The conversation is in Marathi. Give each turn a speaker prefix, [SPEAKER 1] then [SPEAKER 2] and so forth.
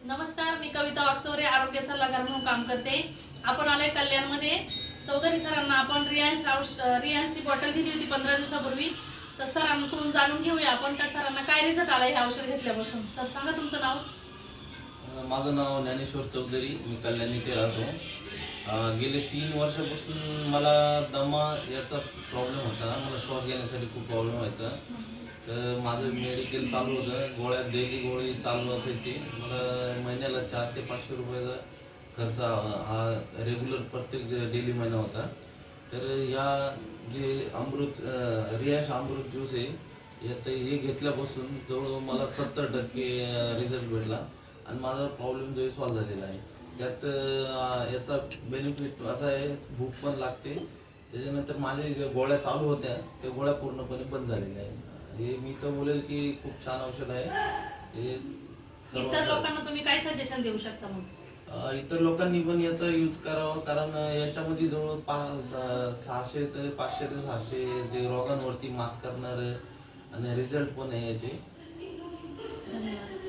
[SPEAKER 1] नमस्कार, मी कविता वागचौरे, आरोग्य सल्लागार म्हणून काम करते. आपण आलोय कल्याणमध्ये. चौधरी सरांना आपण रियांची बॉटल दिली होती 15 दिवसापूर्वी. तर सरांकडून जाणून घेऊया आपण त्या सरांना काय रिझल्ट आला हे औषध घेतल्यापासून. सर सांगा तुमचं नाव.
[SPEAKER 2] माझं नाव ज्ञानेश्वर चौधरी, मी कल्याण इथे राहतो. गेले 3 वर्षापासून मला दमा याचा प्रॉब्लेम होता. मला श्वास घेण्यासाठी खूप प्रॉब्लेम व्हायचा. तर माझं मेडिकल चालू होतं, गोळ्या डेली गोळी चालू असायची. मला महिन्याला 400 ते 500 रुपयाचा खर्च हा रेग्युलर प्रत्येक डेली महिना होता. तर ह्या जे रियाश अमृत ज्यूस आहे, यात हे घेतल्यापासून जवळ मला 70% रिझल्ट भेटला आणि माझा प्रॉब्लेम जो सॉल्व्ह झालेला आहे. त्यात याचा बेनिफिट असा आहे, भूक पण लागते. त्याच्यानंतर माझ्या ज्या गोळ्या चालू होत्या त्या गोळ्या पूर्णपणे बंद झालेल्या आहे. हे मी तर बोलेल की खूप छान औषध आहे हे.
[SPEAKER 1] इतर लोकांना तुम्ही काय सजेशन देऊ शकता मग?
[SPEAKER 2] इतर लोकांनी पण याचा यूज करावा, कारण याच्यामध्ये जवळ 600 ते 500 ते 600 जे रोगांवरती मात करणार आणि रिझल्ट पण आहे याचे.
[SPEAKER 1] धन्यवाद.